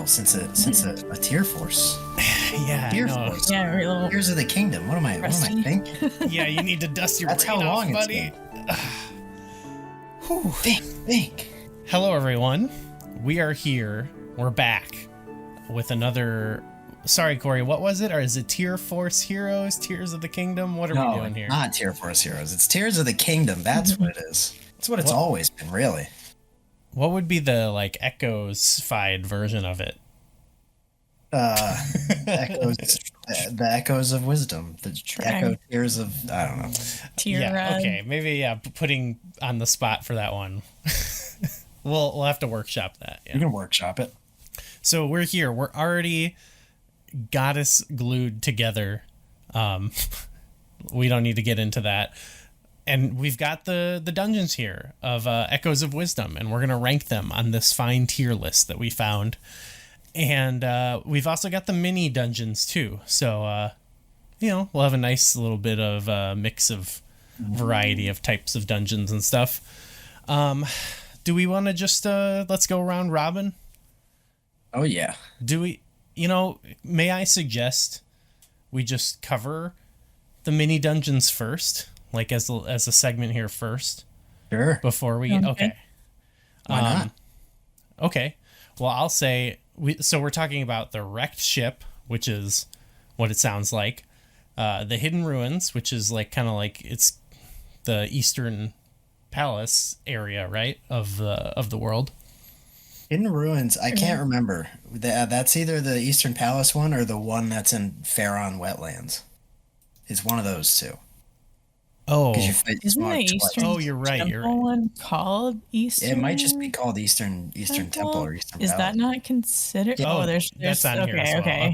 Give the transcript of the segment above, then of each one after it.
since a tier force. Yeah, Tier no. force. Yeah, a little Tears of the Kingdom. What am I thinking? Yeah, you need to dust your That's brain how off, long it's buddy. been. Think. Hello, everyone. We are here. We're back with another. Sorry, Corey. What was it? Or is it Tier Force Heroes? Tears of the Kingdom? What are we doing here? Not Tier Force Heroes. It's Tears of the Kingdom. That's what it is. It's what it's always been, really. What would be the Echoes-fied version of it? Echoes, the echoes of wisdom. The echo tears of I don't know. Okay, maybe putting on the spot for that one. We'll have to workshop that. Yeah. You can workshop it. So we're here. We're already goddess glued together. We don't need to get into that. And we've got the dungeons here of Echoes of Wisdom, and we're going to rank them on this fine tier list that we found. And we've also got the mini dungeons, too. So, we'll have a nice little bit of mix of variety of types of dungeons and stuff. Do we want to just, let's go round robin? Oh, yeah. Do we, may I suggest we just cover the mini dungeons first? Like as a segment here first? Sure. Before we... Okay. Why not? Okay. Well, I'll say... we're talking about the wrecked ship, which is what it sounds like. The hidden ruins, which is it's the Eastern Palace area, right? Of the world. Hidden Ruins, I can't remember. That's either the Eastern Palace one or the one that's in Faron Wetlands. It's one of those two. Oh, isn't the Eastern you're right. one called Eastern? It might just be called Eastern Temple or Eastern Palace. Is that not considered? Yeah. There's that's on here as well.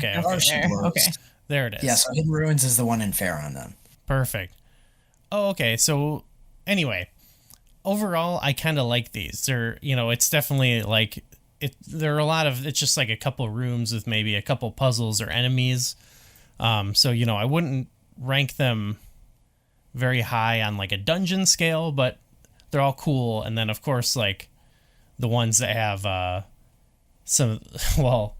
Okay. There it is. Yeah, so Hidden Ruins is the one in Faron then. Perfect. Oh, okay. So anyway, overall, I kind of like these. They're, it's definitely there are a lot of, it's just like a couple rooms with maybe a couple puzzles or enemies. So, I wouldn't rank them very high on a dungeon scale, but they're all cool. And then of course, the ones that have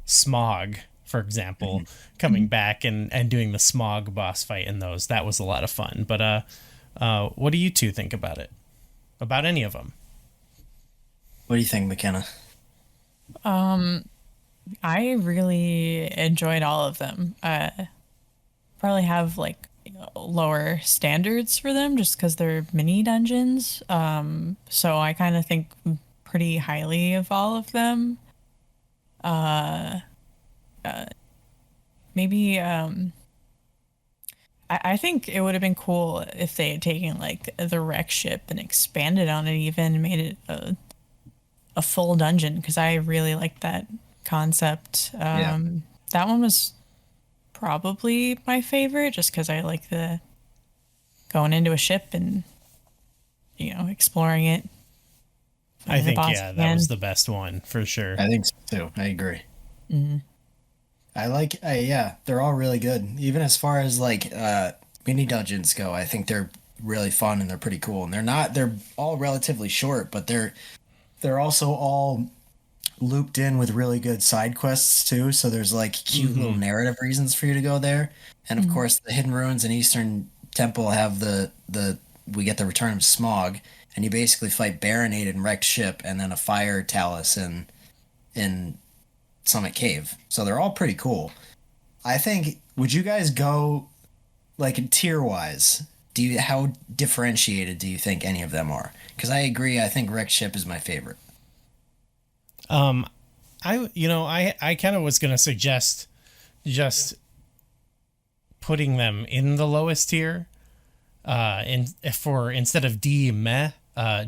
Smog, for example, coming back and doing the Smog boss fight in those, that was a lot of fun. But what do you two think about it? About any of them? What do you think, McKenna? I really enjoyed all of them. Probably have lower standards for them just because they're mini dungeons. So I kind of think pretty highly of all of them. Maybe I think it would have been cool if they had taken the wreck ship and expanded on it, even made it a full dungeon, because I really liked that concept. That one was probably my favorite, just because I like the going into a ship and exploring it. I think that was the best one for sure. I think so too. I agree. Mm-hmm. They're all really good. Even as far as mini dungeons go, I think they're really fun and they're pretty cool. And they're all relatively short, but they're also all looped in with really good side quests too. So there's cute little narrative reasons for you to go there. And of course the Hidden Ruins and Eastern Temple have we get the Return of Smog, and you basically fight Baronade and Wrecked Ship and then a Fire Talus in Summit Cave. So they're all pretty cool. I think, would you guys go tier wise? How differentiated do you think any of them are? Because I agree, I think Wrecked Ship is my favorite. I kind of was going to suggest just putting them in the lowest tier, instead of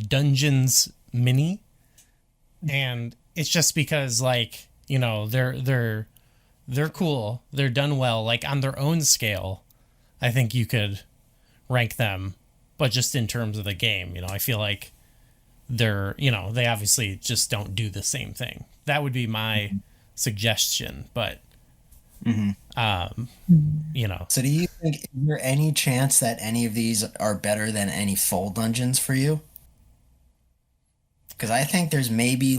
Dungeons Mini. And it's just because they're cool. They're done well, on their own scale. I think you could rank them, but just in terms of the game, I feel like they're, they obviously just don't do the same thing. That would be my suggestion, but So do you think, is there any chance that any of these are better than any full dungeons for you? Because I think there's maybe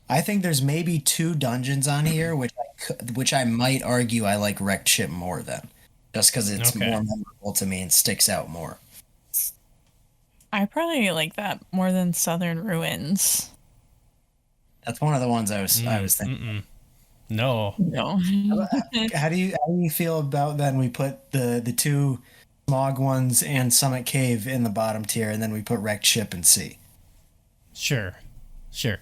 I think there's maybe two dungeons on here, which I might argue I like Wrecked Ship more than, just because it's Okay. more memorable to me and sticks out more. I probably like that more than Southern Ruins. That's one of the ones I was thinking. Mm-mm. No. No. How do you feel about then we put the two Smog ones and Summit Cave in the bottom tier, and then we put Wrecked Ship in C. Sure. Sure.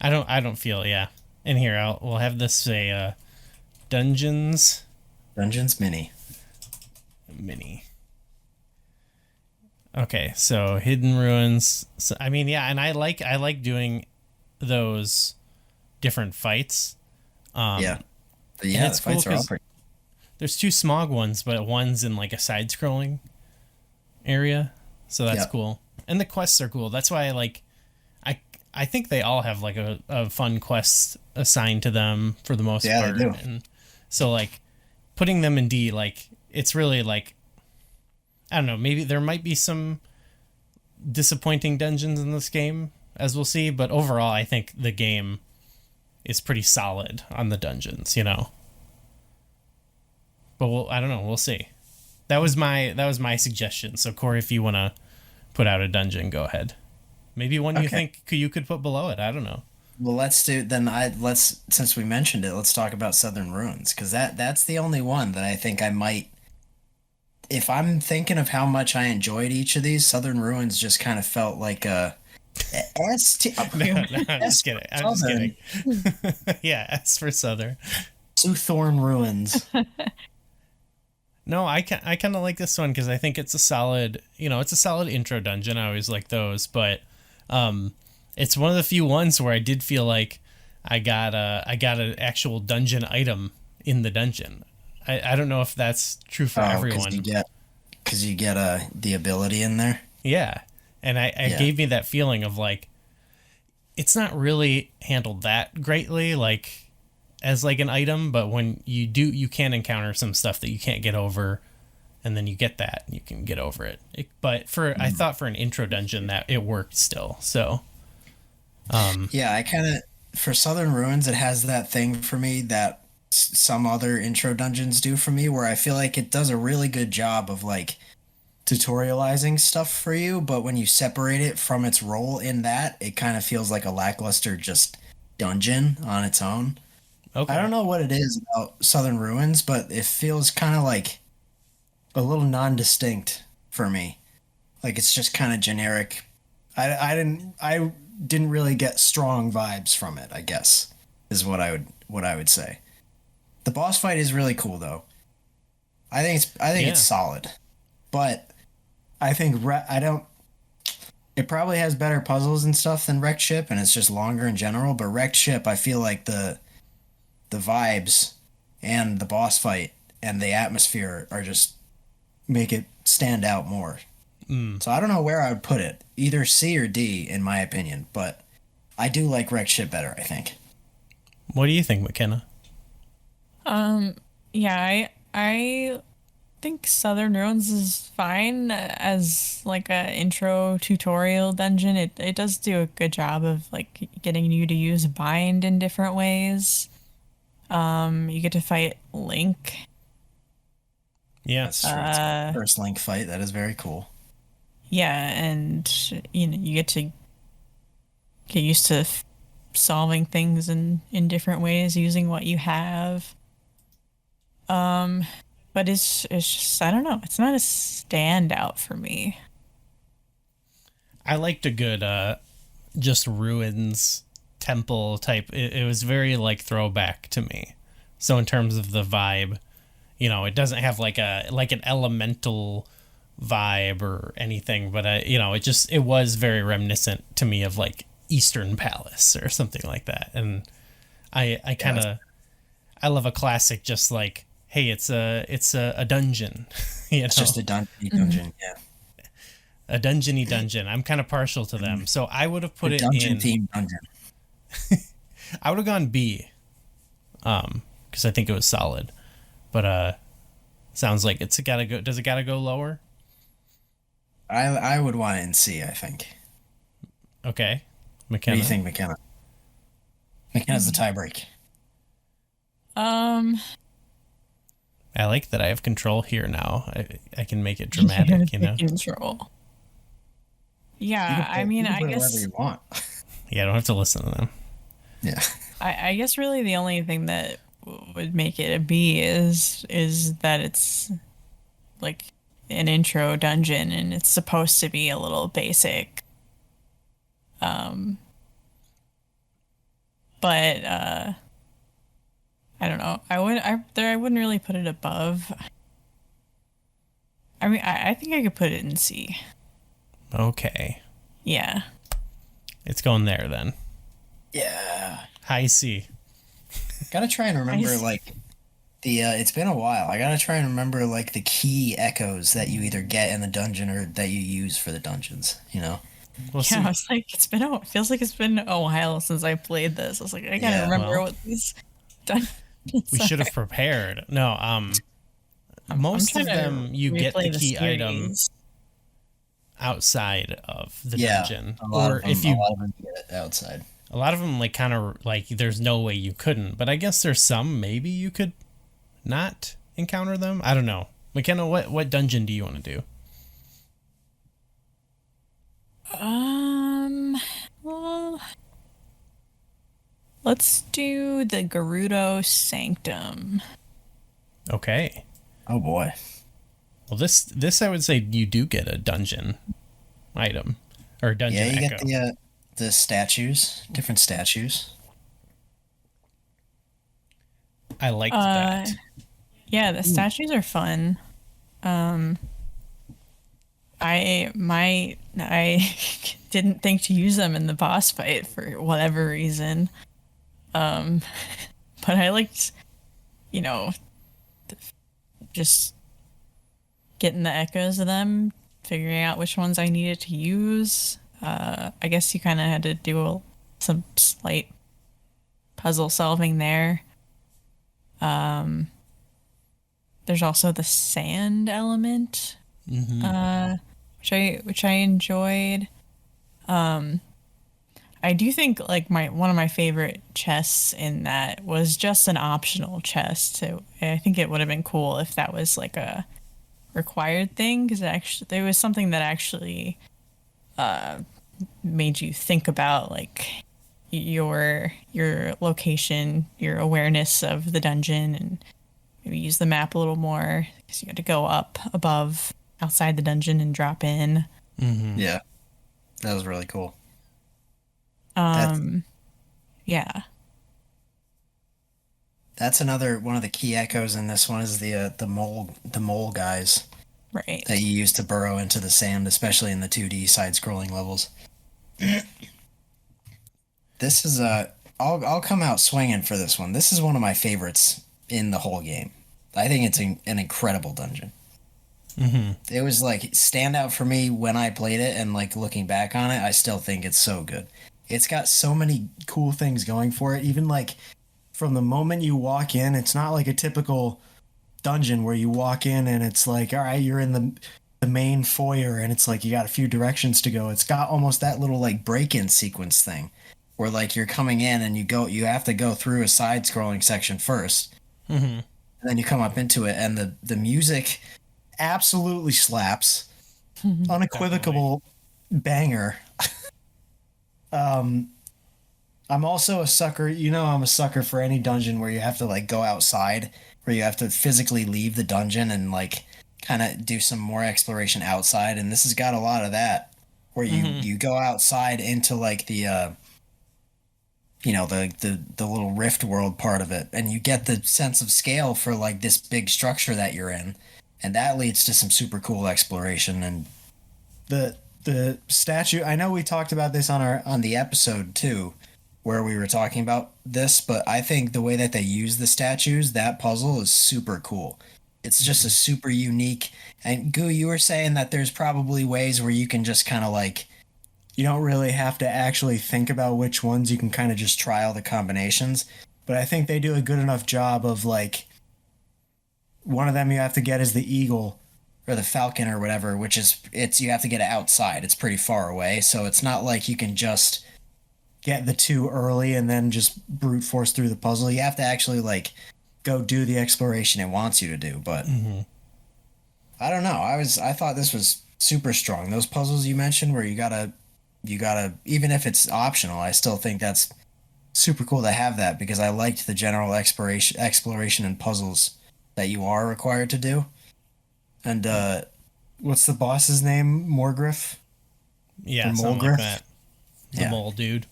I don't feel, yeah. In here, we'll have this say Dungeons Dungeons Mini. Mini. Okay, so Hidden Ruins. So, I mean, yeah, and I like doing those different fights. Yeah. But and yeah, it's the fights cool are all 'cause pretty. there's two Smog ones, but one's in like a side-scrolling area, so that's Yeah. cool. And the quests are cool. That's why I like. I think they all have like a fun quest assigned to them for the most Yeah, part. they do. And so like putting them in D, like it's really like I don't know, maybe there might be some disappointing dungeons in this game, as we'll see, but overall I think the game is pretty solid on the dungeons, you know. But I don't know, we'll see. That was my suggestion. So Corey, if you want to put out a dungeon, go ahead. Maybe one you Okay. think you could put below it. I don't know. Well, let's since we mentioned it, let's talk about Southern Ruins, because that's the only one that I think I might. If I'm thinking of how much I enjoyed each of these, Southern Ruins just kind of felt like a ST. No, I'm just kidding. I'm just Southern. kidding. Yeah, as for Southern. Soothorn Ruins. No, I kind of like this one because I think it's a solid, it's a solid intro dungeon. I always like those, but it's one of the few ones where I did feel like I got an actual dungeon item in the dungeon. I don't know if that's true for everyone. Because you get the ability in there. Yeah, and it gave me that feeling of like it's not really handled that greatly, like as like an item, but when you do, you can encounter some stuff that you can't get over, and then you get that and you can get over it. But I thought for an intro dungeon that it worked still. So Yeah, I kind of for Southern Ruins, it has that thing for me that some other intro dungeons do for me, where I feel like it does a really good job of like tutorializing stuff for you, but when you separate it from its role in that, it kind of feels like a lackluster just dungeon on its own. okay, I don't know what it is about Southern Ruins, but it feels kind of like a little non-distinct for me. Like it's just kind of generic. I didn't really get strong vibes from it, I guess, is what I would say. The boss fight is really cool though. I think it's solid. But I think it probably has better puzzles and stuff than Wrecked Ship, and it's just longer in general, but Wrecked Ship, I feel like the vibes and the boss fight and the atmosphere are just make it stand out more. So I don't know where I would put it. Either C or D, in my opinion. But I do like Wrecked Ship better, I think. what do you think, McKenna? Yeah, I think Southern Ruins is fine as like a intro tutorial dungeon. It does do a good job of like getting you to use bind in different ways. You get to fight Link. Yeah, That's true. It's my first Link fight. That is very cool. Yeah, and you get to get used to solving things in different ways using what you have. But it's just I don't know. It's not a standout for me. I liked a good just ruins temple type. It was very like throwback to me. So in terms of the vibe, it doesn't have like an elemental vibe or anything, but it was very reminiscent to me of like Eastern Palace or something like that. And I kind of I love a classic, just like, hey, it's a dungeon, It's just a dungeon, yeah. a dungeony dungeon. I'm kind of partial to them, so I would have put it Dungeon in. themed dungeon. I would have gone B, because I think it was solid, but sounds like it's gotta go. Does it gotta go lower? I would want it in C, I think. Okay, What McKenna. do you think, McKenna? McKenna's the tiebreak. Um, I like that I have control here now. I can make it dramatic, you know? control. You Yeah, can I mean, you can I put it wherever guess you want. Yeah, I don't have to listen to them. Yeah. I guess really the only thing that would make it a B is that it's like an intro dungeon and it's supposed to be a little basic. But I don't know. I wouldn't really put it above. I mean, I think I could put it in C. Okay. Yeah. It's going there then. Yeah. High C. Gotta try and remember Nice. like the it's been a while. I gotta try and remember like the key echoes that you either get in the dungeon or that you use for the dungeons, you know? We'll see. Yeah, I was like, it feels like it's been a while since I played this. I was like, I gotta Yeah, remember well, what these dungeons We should are. have prepared. No, most I'm of trying to them you get the replay key item series. outside of the Yeah. dungeon. A lot Or of them, if you a lot of them get it outside. a lot of them like kind of like there's no way you couldn't, but I guess there's some maybe you could not encounter them. I don't know. McKenna, what dungeon do you want to do? Well, let's do the Gerudo Sanctum. Okay. Oh boy. Well, this I would say you do get a dungeon item or dungeon Yeah, you echo. get the statues, different statues. I liked that. Yeah, the statues are fun. I didn't think to use them in the boss fight for whatever reason. But I liked, you know, just getting the echoes of them, figuring out which ones I needed to use. I guess you kind of had to do some slight puzzle solving there. There's also the sand element, which I enjoyed. I do think like one of my favorite chests in that was just an optional chest. So I think it would have been cool if that was like a required thing because actually there was something that actually made you think about like your location, your awareness of the dungeon, and maybe use the map a little more because you had to go up above outside the dungeon and drop in. Yeah. That was really cool. That's, Yeah. that's another one of the key echoes in this one is the mole guys Right. that you use to burrow into the sand, especially in the 2D side-scrolling levels. This is I'll come out swinging for this one. This is one of my favorites in the whole game. I think it's an incredible dungeon. It was like standout for me when I played it, and like looking back on it, I still think it's so good. It's got so many cool things going for it. Even like from the moment you walk in, it's not like a typical dungeon where you walk in and it's like, all right, you're in the main foyer and it's like you got a few directions to go. It's got almost that little like break-in sequence thing where like you're coming in and you have to go through a side-scrolling section first, and then you come up into it, and the music absolutely slaps, unequivocal banger. I'm also a sucker. I'm a sucker for any dungeon where you have to like go outside, where you have to physically leave the dungeon and like kind of do some more exploration outside. And this has got a lot of that, where you go outside into like the the little rift world part of it, and you get the sense of scale for like this big structure that you're in, and that leads to some super cool exploration. And the statue, I know we talked about this on the episode too, where we were talking about this, but I think the way that they use the statues, that puzzle is super cool. It's just a super unique. And Goo, you were saying that there's probably ways where you can just kind of like, you don't really have to actually think about which ones, you can kind of just try all the combinations. But I think they do a good enough job of like, one of them you have to get is the eagle or the falcon or whatever, which is you have to get it outside. It's pretty far away, so it's not like you can just get the 2 early and then just brute force through the puzzle. You have to actually like go do the exploration it wants you to do. But I don't know. I thought this was super strong. Those puzzles you mentioned where you gotta even if it's optional, I still think that's super cool to have that because I liked the general exploration and puzzles that you are required to do. And what's the boss's name? Morgriff? Yeah, Or something Molgriff? like that. The Yeah. mole dude.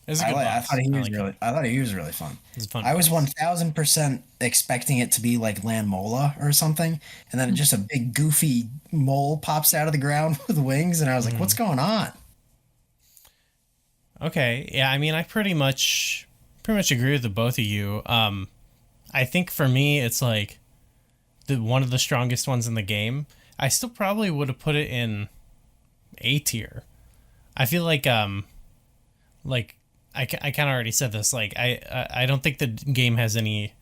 It was a I, good li- I boss. thought he was like really. him. I thought he was really fun. It was a fun. I was boss. 1000% expecting it to be like Lanmola or something, and then just a big goofy mole pops out of the ground with wings, and I was like, "What's going on?" Okay, yeah, I mean, I pretty much agree with the both of you. I think for me, it's like the one of the strongest ones in the game. I still probably would have put it in A tier. I feel like I kind of already said this. Like I don't think the game has any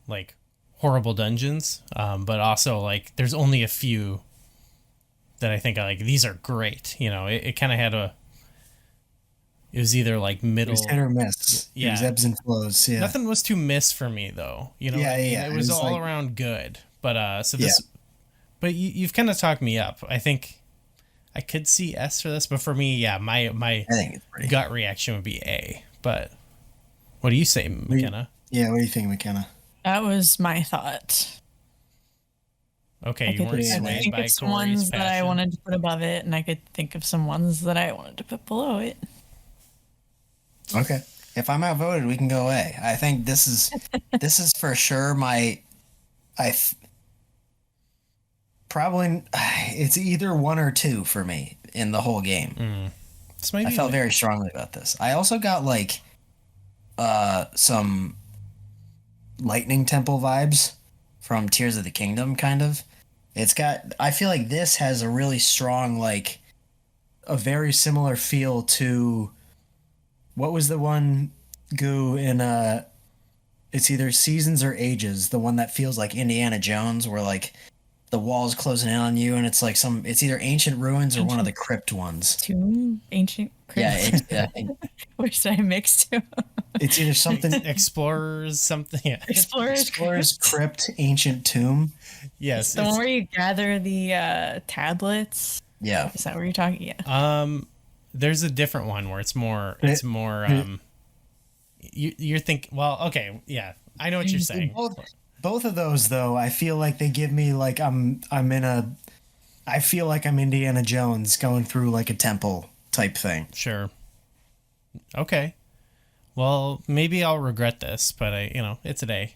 like horrible dungeons, but also like there's only a few that I think like these are great. You know, it kind of had a. It was either like It middle. was hit or miss. It was Yeah. ebbs and flows. Yeah, Nothing was too miss for me though. You know, Yeah, what I mean? yeah, It it was was all like- around good. But so this, but you've kind of talked me up. I think I could see S for this, but for me, yeah, my I think it's pretty. gut reaction would be A. But what do you say, McKenna? Yeah, what do you think, McKenna? That was my thought. Okay, I you could weren't Yeah, swayed think by of some Corey's ones that I passion? wanted to put above it, and I could think of some ones that I wanted to put below it. Okay, if I'm outvoted, we can go A. I think this is for sure my. Probably it's either 1 or 2 for me in the whole game. This might I be felt very strongly about this. I also got like some lightning temple vibes from Tears of the Kingdom kind of. I feel like this has a really strong like a very similar feel to what was the one goo in it's either Seasons or Ages, the one that feels like Indiana Jones where like the walls closing in on you and it's like it's either ancient ruins or one of the crypt ones. Tomb, ancient Yeah, crypt. yeah, Which did I mix two? it's either something Explorers, something. Yeah. Explorers. Explorer's Crypt, Ancient Tomb. Yes. The one where you gather the tablets. Yeah. Is that what you're talking? Yeah. There's a different one where it's more. It's more. You're thinking. Well, okay, yeah, I know what you're saying. Both of those though, I feel like they give me like I feel like I'm Indiana Jones going through like a temple type thing. Sure. Okay. Well, maybe I'll regret this, but it's a day.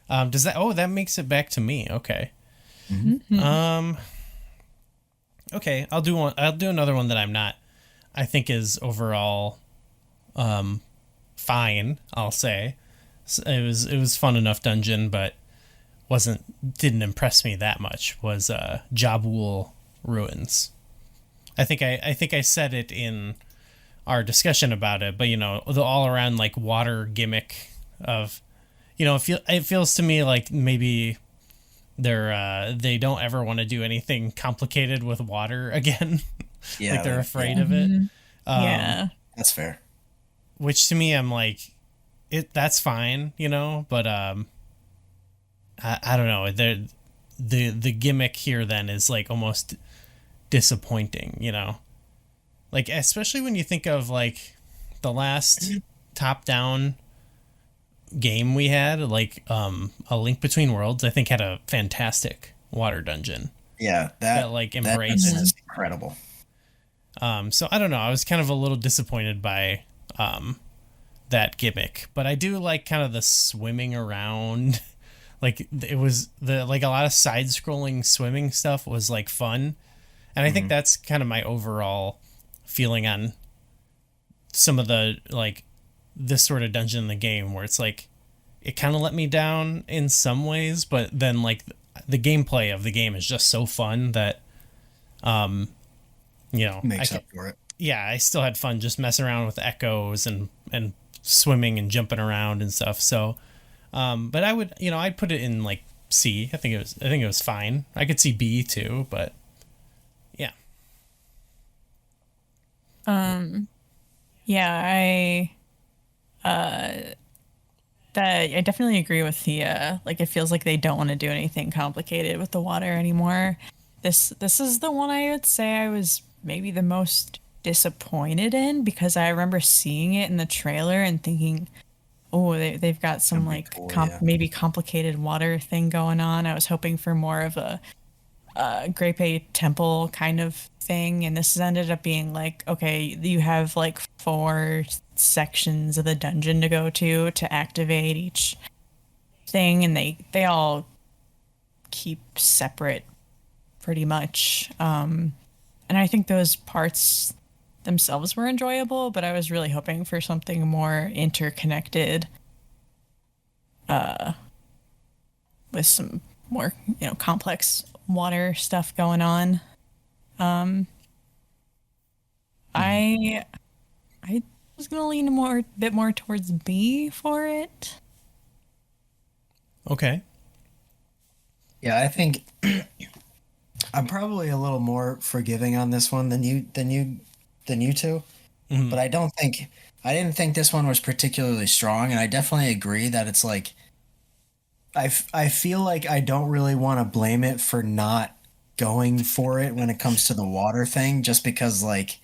Does that? Oh, that makes it back to me. Okay. Okay, I'll do one. I'll do another one that I'm not. I think is overall, fine. I'll say, it was fun enough dungeon, but didn't impress me that much. Was Jabul ruins. I think I said it in our discussion about it, but the all around like water gimmick of, it feels to me like maybe they don't ever want to do anything complicated with water again. Yeah, like they're afraid of it. Yeah. That's fair. Which to me, I'm like, that's fine, but I don't know. The gimmick here then is like almost disappointing, like especially when you think of like the last top down game we had, like A Link Between Worlds, I think had a fantastic water dungeon. Yeah, that like that embraced. dungeon is incredible. So I don't know. I was kind of a little disappointed by that gimmick, but I do like kind of the swimming around. Like it was like a lot of side scrolling swimming stuff was like fun. And I think that's kind of my overall feeling on some of the like this sort of dungeon in the game where it's like it kind of let me down in some ways, but then like the gameplay of the game is just so fun that Makes up for it. yeah, I still had fun just messing around with echoes and swimming and jumping around and stuff. So but I would, I'd put it in like C. I think it was fine. I could see B too, but yeah. Yeah, I definitely agree with the like it feels like they don't want to do anything complicated with the water anymore. This is the one I would say I was maybe the most disappointed in because I remember seeing it in the trailer and thinking, oh, they've got some That'd be like cool, yeah. maybe complicated water thing going on. I was hoping for more of a Grape Temple kind of thing, and this has ended up being like, okay, you have like four sections of the dungeon to go to activate each thing, and they all keep separate pretty much. And I think those parts themselves were enjoyable, but I was really hoping for something more interconnected with some more, complex water stuff going on. I I was gonna lean more bit more towards B for it. Okay. Yeah, I think I'm probably a little more forgiving on this one than you two. But I didn't think this one was particularly strong, and I definitely agree that it's like I feel like I don't really want to blame it for not going for it when it comes to the water thing, just because like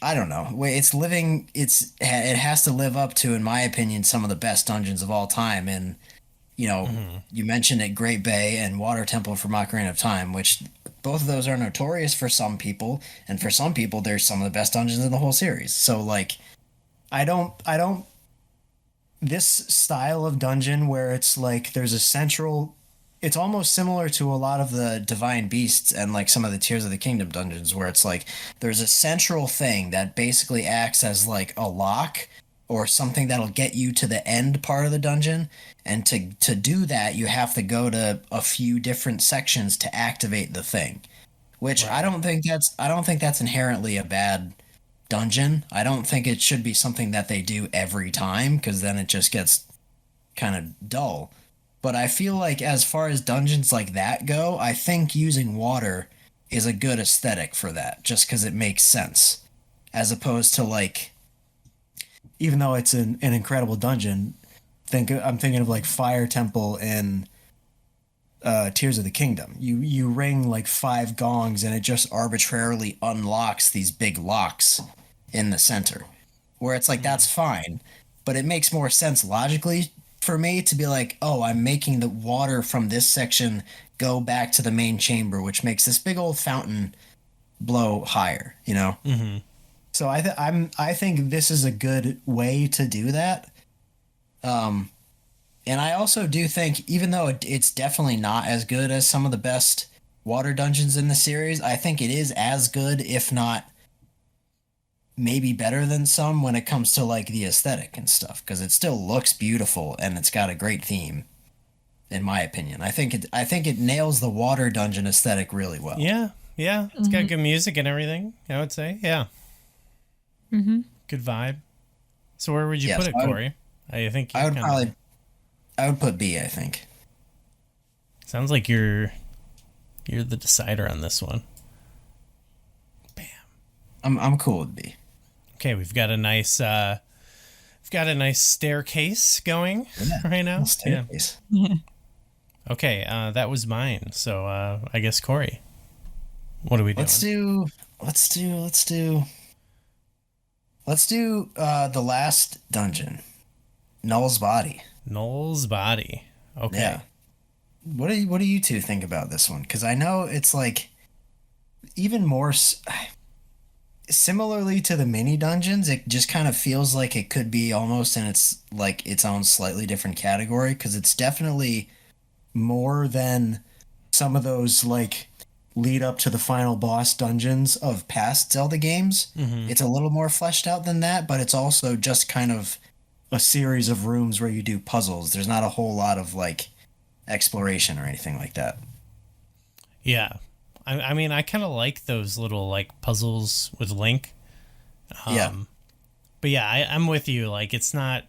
I don't know. It has to live up to, in my opinion, some of the best dungeons of all time. And you mentioned it, Great Bay and Water Temple for Ocarina of Time, which both of those are notorious for some people, and for some people, they're some of the best dungeons in the whole series. So like, I don't. This style of dungeon where it's like there's a central. It's almost similar to a lot of the Divine Beasts and like some of the Tears of the Kingdom dungeons where it's like there's a central thing that basically acts as like a lock or something that'll get you to the end part of the dungeon. And to do that, you have to go to a few different sections to activate the thing. Which Right. I don't think that's inherently a bad dungeon. I don't think it should be something that they do every time because then it just gets kind of dull. But I feel like as far as dungeons like that go, I think using water is a good aesthetic for that, just because it makes sense. As opposed to like, even though it's an incredible dungeon, I'm thinking of like Fire Temple in Tears of the Kingdom. You ring like five gongs and it just arbitrarily unlocks these big locks in the center, where it's like that's fine, but it makes more sense logically for me to be like, oh, I'm making the water from this section go back to the main chamber, which makes this big old fountain blow higher, you know? Mm-hmm. So I think this is a good way to do that. And I also do think, even though it's definitely not as good as some of the best water dungeons in the series, I think it is as good, if not maybe better than some when it comes to like the aesthetic and stuff, because it still looks beautiful and it's got a great theme, in my opinion. I think it nails the water dungeon aesthetic really well. Yeah. Yeah. It's got good music and everything, I would say. Yeah. Mm-hmm. Good vibe. So where would you put it, Corey? I think I would put B, I think. Sounds like you're the decider on this one. Bam. I'm cool with B. Okay, we've got a nice staircase going right now. Staircase. Yeah. Okay, that was mine. So I guess Corey, what are we doing? Let's do the last dungeon, Null's Body. Null's Body. Okay. Yeah. What do you two think about this one? Because I know it's like even more similarly to the mini dungeons. It just kind of feels like it could be almost in its own slightly different category, because it's definitely more than some of those like lead up to the final boss dungeons of past Zelda games. Mm-hmm. It's a little more fleshed out than that, but it's also just kind of a series of rooms where you do puzzles. There's not a whole lot of like exploration or anything like that. Yeah. I mean, I kind of like those little like puzzles with Link. Yeah. But yeah, I'm with you. Like it's not,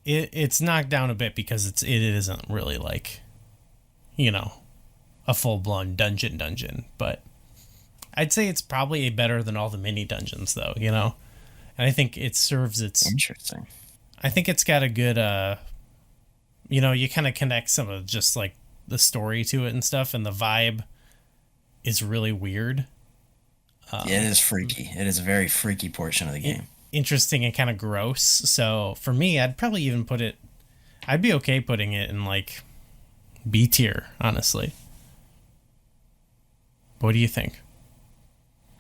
it's knocked down a bit because it isn't really like, a full blown dungeon, but I'd say it's probably better than all the mini dungeons, though. You know, and I think it serves its. Interesting. I think it's got a good. You know, you kind of connect some of just like the story to it and stuff, and the vibe is really weird. Yeah, it is freaky. It is a very freaky portion of the game. Interesting and kind of gross. So for me, I'd probably even put it. I'd be okay putting it in like B tier, honestly. What do you think?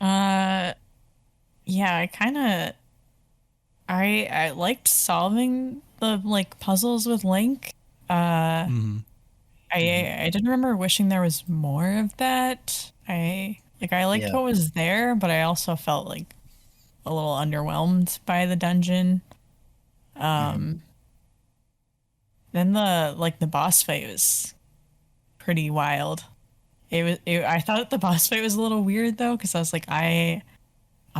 Yeah, I liked solving the like puzzles with Link. I did remember wishing there was more of that. I liked what was there, but I also felt like a little underwhelmed by the dungeon. Then the boss fight was pretty wild. I thought the boss fight was a little weird though, because I was like, I'm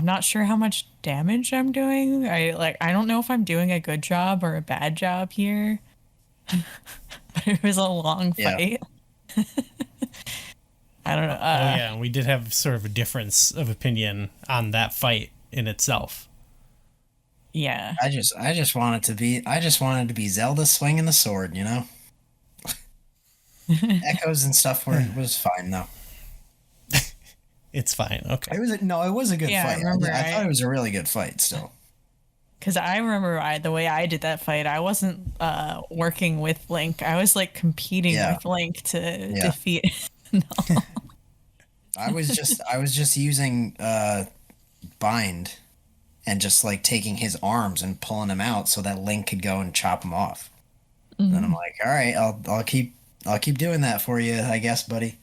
not sure how much damage I'm doing. I don't know if I'm doing a good job or a bad job here. But it was a long fight. I don't know. Yeah, we did have sort of a difference of opinion on that fight in itself. Yeah. I just wanted to be Zelda swinging the sword, you know? Echoes and stuff was fine though. It's fine. Okay. It was a good fight. I thought it was a really good fight still. Because I remember the way I did that fight, I wasn't working with Link. I was like competing with Link to defeat Null. I was just using bind and just like taking his arms and pulling him out so that Link could go and chop him off. Mm-hmm. And I'm like, all right, I'll keep doing that for you, I guess, buddy.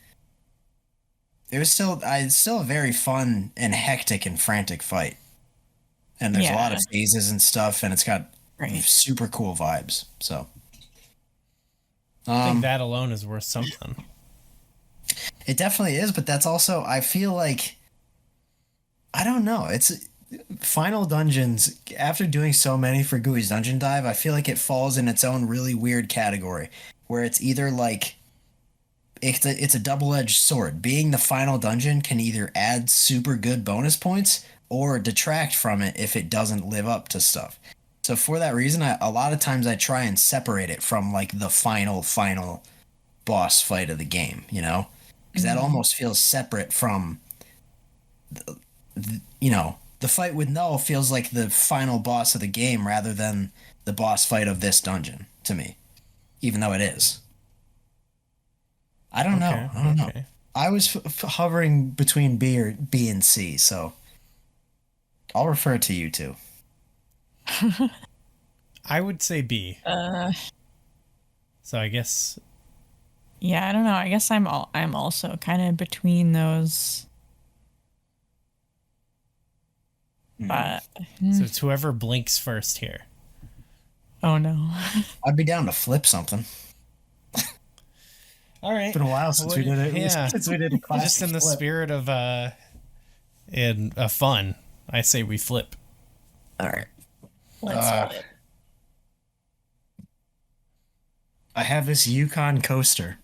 It was still a very fun and hectic and frantic fight. And there's a lot of phases and stuff, and it's got super cool vibes. So I think that alone is worth something. It definitely is, but that's also, I feel like, I don't know. It's Final Dungeons, after doing so many for Gooey's Dungeon Dive, I feel like it falls in its own really weird category, where it's either like, it's a double-edged sword. Being the final dungeon can either add super good bonus points or detract from it if it doesn't live up to stuff. So for that reason, a lot of times I try and separate it from like the final boss fight of the game, you know? Because that almost feels separate from, the fight with Null feels like the final boss of the game rather than the boss fight of this dungeon to me, even though it is. I don't know. I was hovering between B and C, so I'll refer to you two. I would say B. So I guess. Yeah, I don't know. I guess I'm also kind of between those. But so it's whoever blinks first here. Oh no! I'd be down to flip something. All right. It's been a while since we did it. Yeah. Since we did a classic Just in the flip. spirit of fun, I say we flip. All right. Let's flip. I have this Yukon coaster.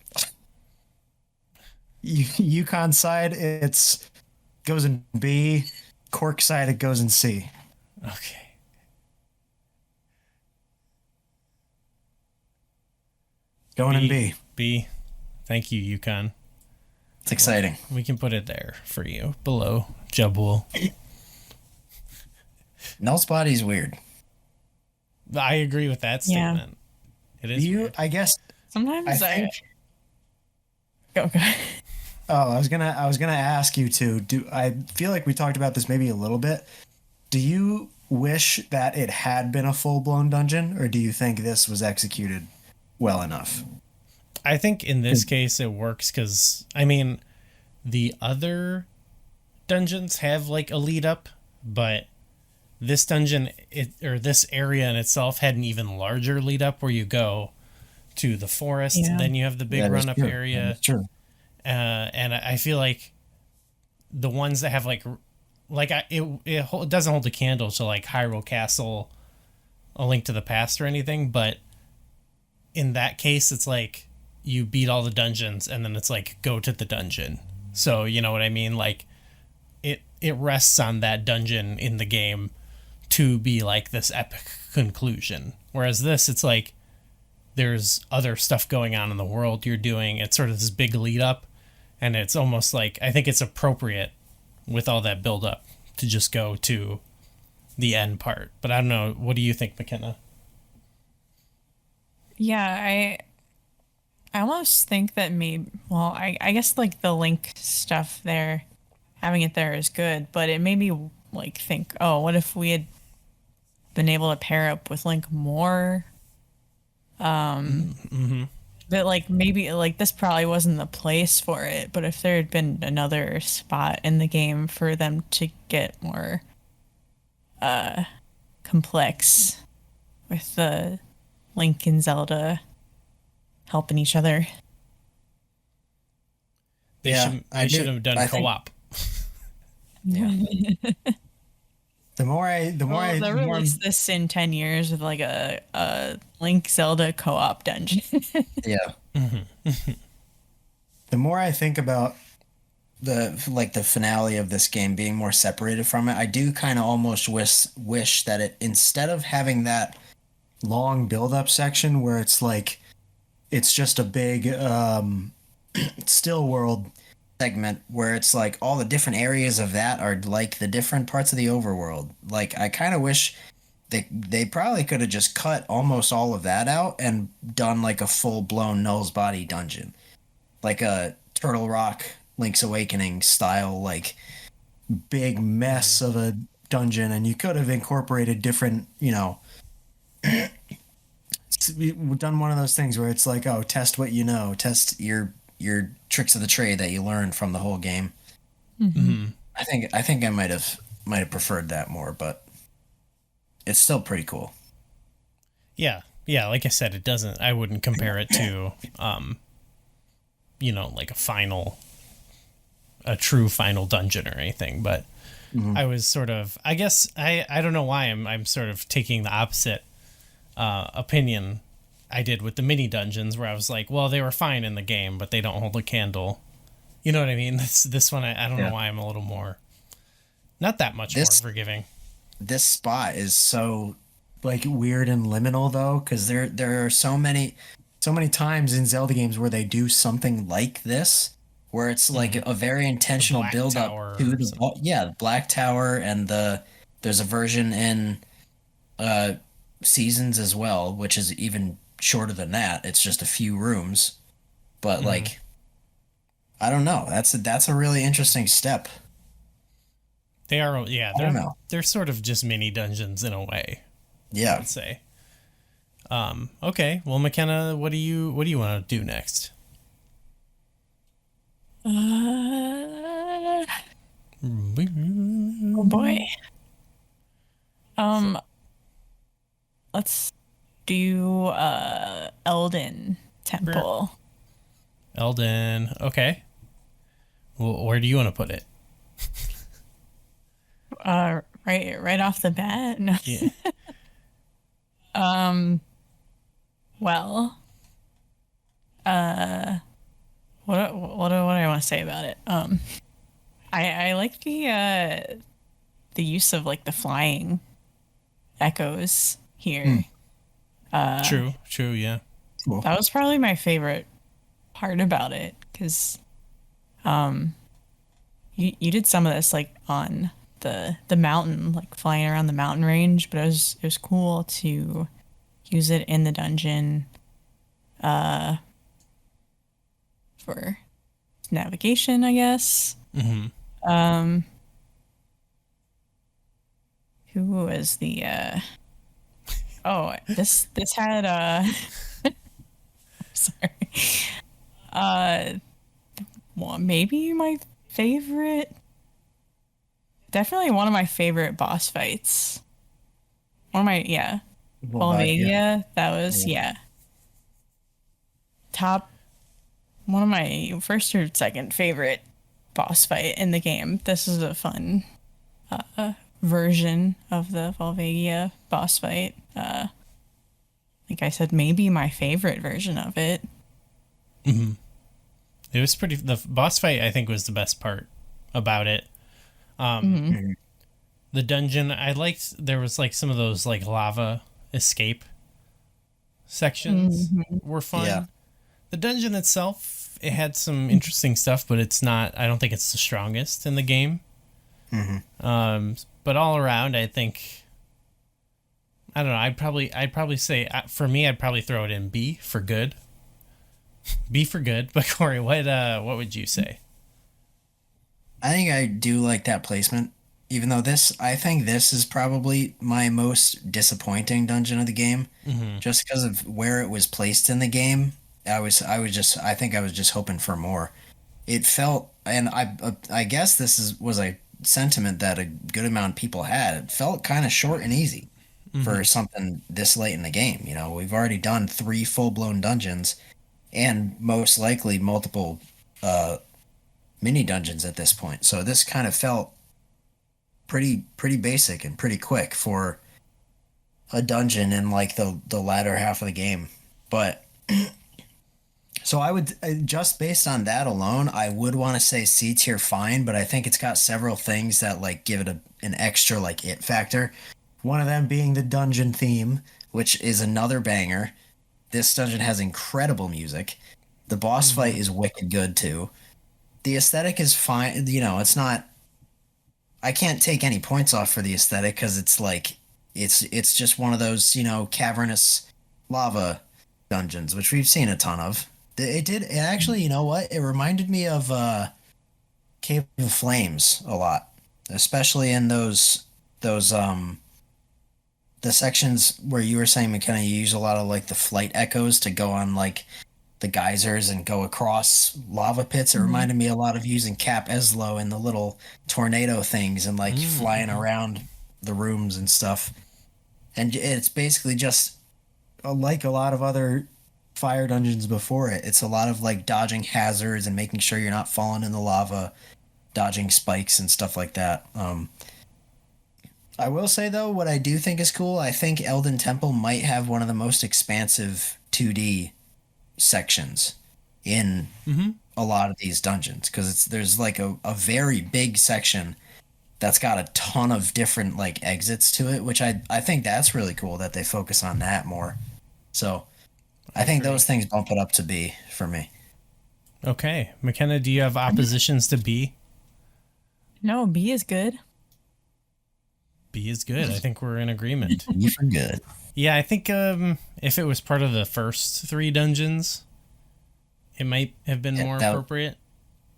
Yukon side, it's goes in B. Cork side, it goes in C. Okay. Going in B. B. Thank you, Yukon. It's exciting. We can put it there for you, below Jabul. Null's body's weird. I agree with that statement. It is weird. I guess. Sometimes I think. Okay. Oh, I was gonna ask you to do. I feel like we talked about this maybe a little bit. Do you wish that it had been a full-blown dungeon, or do you think this was executed well enough? I think in this case it works because, I mean, the other dungeons have like a lead up, but this dungeon this area in itself had an even larger lead up where you go to the forest, then you have the big run up area. That's true. And I feel like the ones that have it doesn't hold a candle to like Hyrule Castle, A Link to the Past or anything, but in that case it's like you beat all the dungeons and then it's like go to the dungeon. So you know what I mean? Like it rests on that dungeon in the game to be like this epic conclusion. Whereas this, it's like there's other stuff going on in the world you're doing. It's sort of this big lead up, and it's almost like I think it's appropriate with all that build up to just go to the end part. But I don't know. What do you think, McKenna? Yeah, I almost think that I guess like the Link stuff there, having it there is good, but it made me like think, oh, what if we had been able to pair up with Link more? But like maybe like this probably wasn't the place for it, but if there had been another spot in the game for them to get more complex with the Link and Zelda helping each other. They should have done co-op. Yeah. They'll release this in 10 years with like a Link Zelda co-op dungeon. Yeah. The more I think about the finale of this game being more separated from it, I do kind of almost wish that it, instead of having that long build-up section where it's like it's just a big still world segment where it's like all the different areas of that are like the different parts of the overworld. Like I kind of wish they probably could have just cut almost all of that out and done like a full-blown Null's Body dungeon, like a Turtle Rock Link's Awakening style, like big mess of a dungeon, and you could have incorporated different, we've done one of those things where it's like, oh, test what you know, test your tricks of the trade that you learned from the whole game. I think I might have preferred that more, but it's still pretty cool. Yeah, like I said, I wouldn't compare it to like a true final dungeon or anything, but I was sort of, I guess I don't know why I'm sort of taking the opposite opinion I did with the mini dungeons, where I was like, well, they were fine in the game, but they don't hold a candle. You know what I mean? This one, I don't know why I'm a little more, not that much more forgiving. This spot is so like weird and liminal though, because there are so many times in Zelda games where they do something like this, where it's like a very intentional build up to the Black Tower, and there's a version in Seasons as well, which is even shorter than that. It's just a few rooms, but like I don't know. That's a really interesting step. They are, they're sort of just mini dungeons in a way. Yeah, I would say. Okay, well, McKenna, what do you want to do next? Oh boy. Let's do Eldin Temple. Eldin, okay. Well, where do you want to put it? Right off the bat. No. Yeah. Well, what do I want to say about it? I like the use of like the flying echoes here. True, yeah. Cool. That was probably my favorite part about it, because you did some of this like on the mountain, like flying around the mountain range, but it was cool to use it in the dungeon for navigation, I guess. Who was the this had sorry. Well, maybe my favorite, definitely one of my favorite boss fights. Volvagia, that was top, one of my first or second favorite boss fight in the game. This is a fun version of the Volvagia boss fight. Like I said, maybe my favorite version of it. It was the boss fight, I think, was the best part about it. Mhm. The dungeon, I liked, there was like some of those like lava escape sections were Yeah. fun. The dungeon itself, it had some interesting stuff, but it's not, I don't think it's the strongest in the game. Hmm. But all around, I think, I don't know, I'd probably say, for me, I'd probably throw it in B for good. B for good. But Corey, what would you say? I think I do like that placement. Even though I think this is probably my most disappointing dungeon of the game, just because of where it was placed in the game. I think I was just hoping for more. It felt, and I guess was a sentiment that a good amount of people had. It felt kind of short and easy for something this late in the game. You know, we've already done 3 full-blown dungeons, and most likely multiple mini dungeons at this point. So this kind of felt pretty basic and pretty quick for a dungeon in like the latter half of the game. But so I would, just based on that alone, I would want to say C tier fine, but I think it's got several things that like give it an extra like it factor. One of them being the dungeon theme, which is another banger. This dungeon has incredible music. The boss fight is wicked good too. The aesthetic is fine. You know, it's not, I can't take any points off for the aesthetic because it's like it's just one of those, you know, cavernous lava dungeons, which we've seen a ton of. It actually, you know what? It reminded me of Cave of Flames a lot, especially in those the sections where you were saying, McKenna, you use a lot of like the flight echoes to go on like the geysers and go across lava pits. It reminded me a lot of using Cap Eslo and the little tornado things and like flying around the rooms and stuff. And it's basically just like a lot of other fire dungeons before it. It's a lot of like dodging hazards and making sure you're not falling in the lava, dodging spikes and stuff like that. I will say though, what I do think is cool, I think Eldin Temple might have one of the most expansive 2D sections in a lot of these dungeons, because there's like a very big section that's got a ton of different like exits to it, which I think that's really cool that they focus on that more. So I think those things bump it up to B for me. Okay. McKenna, do you have oppositions to B? No, B is good. B is good. I think we're in agreement. B for good. Yeah, I think if it was part of the first 3 dungeons, it might have been more appropriate.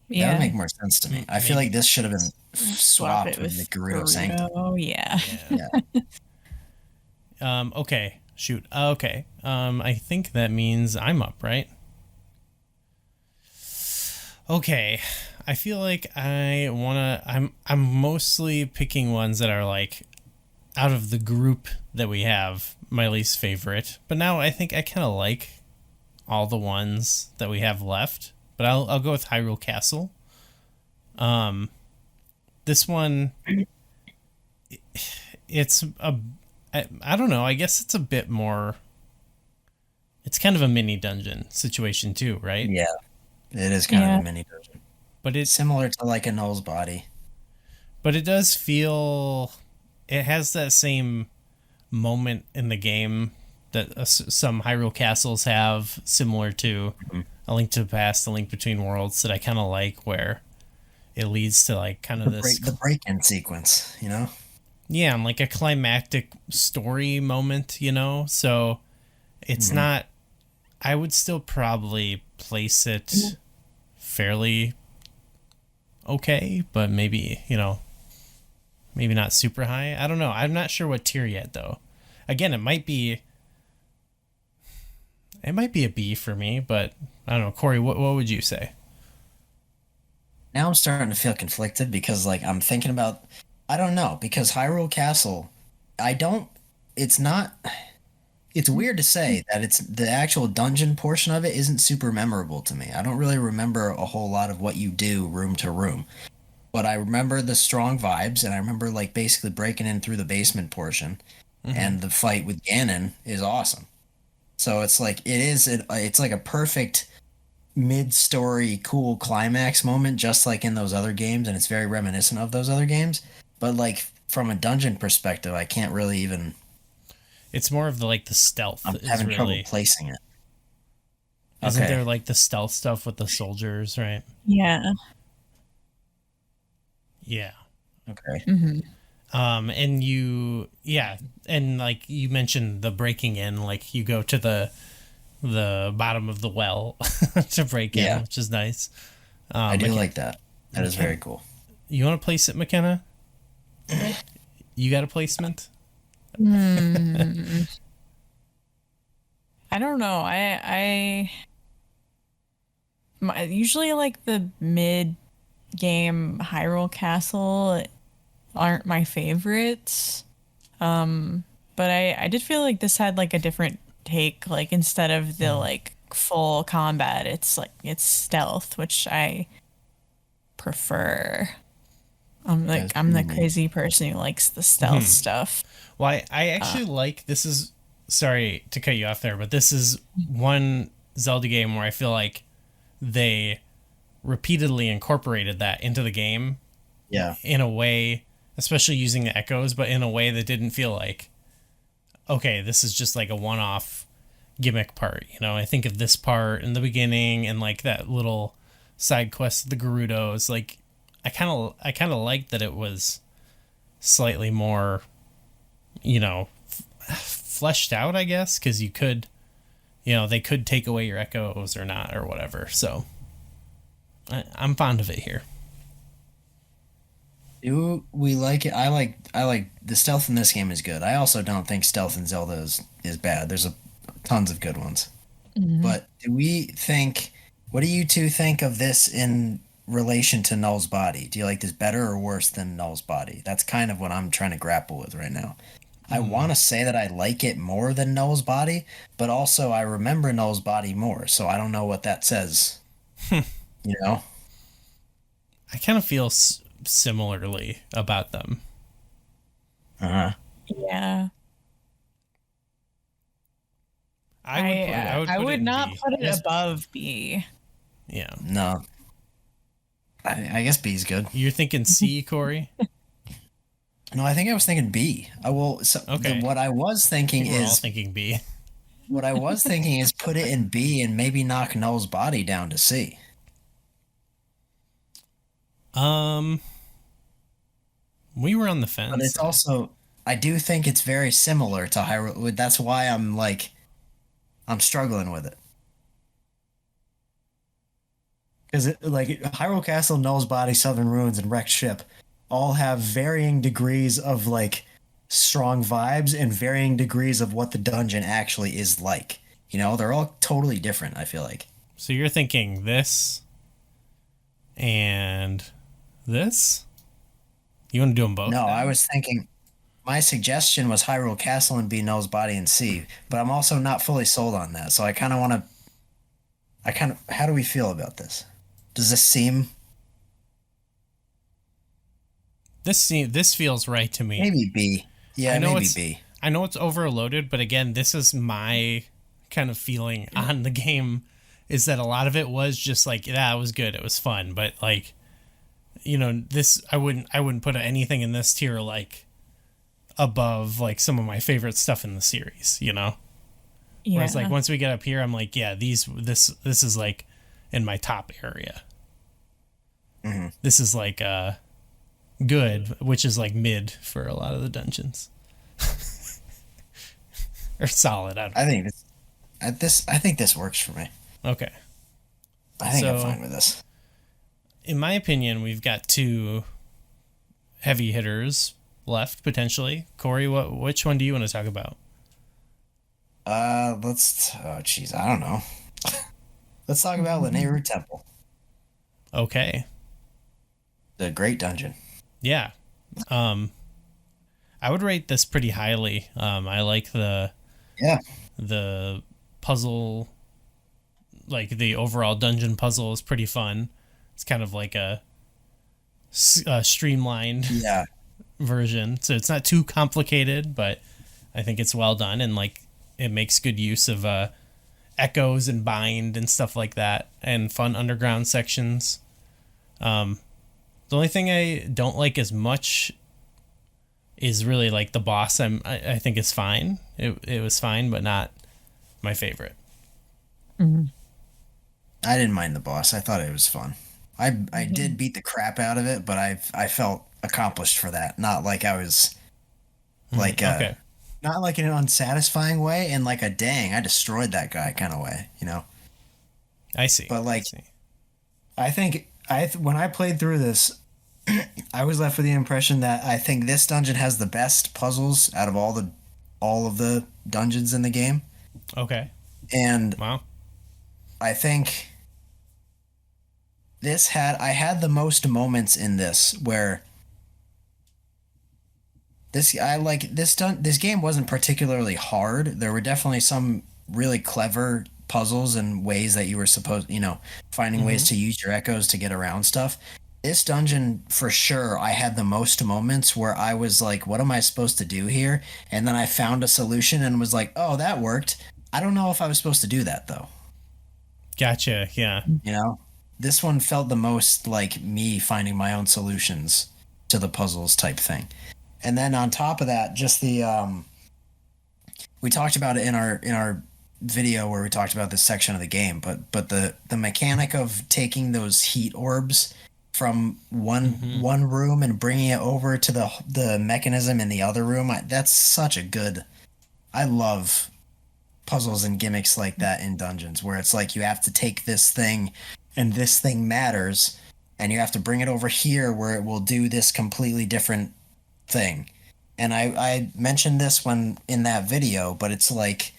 Yeah. That would make more sense to me. I feel like this should have been Swap swapped it with the Gerudo Sanctum. Oh, yeah. Okay. Shoot. Okay. I think that means I'm up, right? Okay. I feel like I'm mostly picking ones that are like out of the group that we have, my least favorite. But now I think I kind of like all the ones that we have left. But I'll go with Hyrule Castle. This one, it's I don't know. I guess it's a bit more. It's kind of a mini dungeon situation too, right? Yeah, it is kind of a mini dungeon, but it's similar to like a Null's body. But it does feel. It has that same moment in the game that some Hyrule Castles have, similar to A Link to the Past, A Link Between Worlds, that I kind of like, where it leads to like kind of the break-in sequence, you know? Yeah, and like a climactic story moment, you know? So it's not. I would still probably place it fairly okay, but maybe, you know, maybe not super high. I don't know. I'm not sure what tier yet, though. Again, it might be a B for me, but I don't know. Corey, what would you say? Now I'm starting to feel conflicted because, like, I'm thinking about, I don't know, because Hyrule Castle, it's weird to say that it's the actual dungeon portion of it isn't super memorable to me. I don't really remember a whole lot of what you do room to room. But I remember the strong vibes, and I remember like basically breaking in through the basement portion, and the fight with Ganon is awesome. So it's like it's like a perfect mid-story cool climax moment, just like in those other games, and it's very reminiscent of those other games. But like from a dungeon perspective, I can't really even. It's more of the like the stealth. I'm is having really, trouble placing it. Isn't Okay. there like the stealth stuff with the soldiers, right? Yeah. Yeah. Okay. And yeah, and like you mentioned the breaking in, like you go to the bottom of the well to break in, Yeah. which is nice. I do like that. That is very cool. You want to place it, McKenna? You got a placement? I don't know. Usually like the mid game Hyrule Castle aren't my favorites. But I did feel like this had like a different take. Like instead of the like full combat, it's stealth, which I prefer. I'm the crazy person who likes the stealth stuff. Well, I actually like this is sorry to cut you off there, but this is one Zelda game where I feel like they repeatedly incorporated that into the game Yeah. in a way, especially using the echoes, but in a way that didn't feel like, okay, this is just like a one-off gimmick part. You know, I think of this part in the beginning and like that little side quest of the Gerudos. Like, I kind of liked that it was slightly more, you know, fleshed out, I guess, because you could, you know, they could take away your echoes or not or whatever. So I'm fond of it here. Do we like it? I like the stealth in this game is good. I also don't think stealth in Zelda is bad. There's tons of good ones. But do we think? What do you two think of this in relation to Null's body? Do you like this better or worse than Null's body? That's kind of what I'm trying to grapple with right now. I want to say that I like it more than Null's body, but also I remember Null's body more, so I don't know what that says. You know? I kind of feel similarly about them. Uh-huh. Yeah. I would not put it above B. Yeah. No. I guess B's good. You're thinking C, Corey? No, I think I was thinking B. I will. So Okay. what I was thinking We're all is thinking B. what I was thinking is put it in B and maybe knock Null's body down to C. We were on the fence. But it's also, I do think it's very similar to Hyrule. That's why I'm struggling with it. Because like Hyrule Castle, Null's Body, Southern Ruins, and Wrecked Ship all have varying degrees of like strong vibes and varying degrees of what the dungeon actually is like. You know, they're all totally different, I feel like. So you're thinking this and this? You want to do them both? No, then? I was thinking my suggestion was Hyrule Castle and B, Null's Body, and C, but I'm also not fully sold on that. So I kind of want to. How do we feel about this? Does this seem This feels right to me. maybe B? Yeah, maybe B. I know it's overloaded, but again, this is my kind of feeling on the game is that a lot of it was just like, yeah, it was good, it was fun, but like, you know, this I wouldn't put anything in this tier like above like some of my favorite stuff in the series, you know? Yeah. Whereas like once we get up here, I'm like, yeah, this is like in my top area. Mm-hmm. This is like good, which is like mid for a lot of the dungeons. Or solid. I think this works for me. Okay. I think I'm So- fine with this. In my opinion, we've got two heavy hitters left potentially. Corey, which one do you want to talk about? I don't know. Let's talk about Lanayru Temple, Okay. the great dungeon. Yeah. I would rate this pretty highly. I like the puzzle, like the overall dungeon puzzle is pretty fun. It's kind of like a streamlined Yeah. version, so it's not too complicated, but I think it's well done and like it makes good use of echoes and bind and stuff like that, and fun underground sections. The only thing I don't like as much is really like the boss. I think is fine. It was fine, but not my favorite. I didn't mind the boss. I thought it was fun. I did beat the crap out of it, but I felt accomplished for that. Not like I was like Okay. not like in an unsatisfying way, in like a dang, I destroyed that guy kind of way, you know. I see. But like, I see. I think when I played through this, I was left with the impression that I think this dungeon has the best puzzles out of all of the dungeons in the game, Okay. and Wow. I think I had the most moments in this where this game wasn't particularly hard. There were definitely some really clever puzzles and ways that you were supposed, finding ways to use your echoes to get around stuff. This dungeon, for sure, I had the most moments where I was like, what am I supposed to do here? And then I found a solution and was like, oh, that worked. I don't know if I was supposed to do that though. Gotcha. Yeah. You know, this one felt the most like me finding my own solutions to the puzzles type thing. And then on top of that, just we talked about it in our video where we talked about this section of the game, but the mechanic of taking those heat orbs from one room and bringing it over to the mechanism in the other room, that's such a good. I love puzzles and gimmicks like that in dungeons where it's like you have to take this thing and this thing matters and you have to bring it over here where it will do this completely different thing. And I mentioned this one in that video, but it's like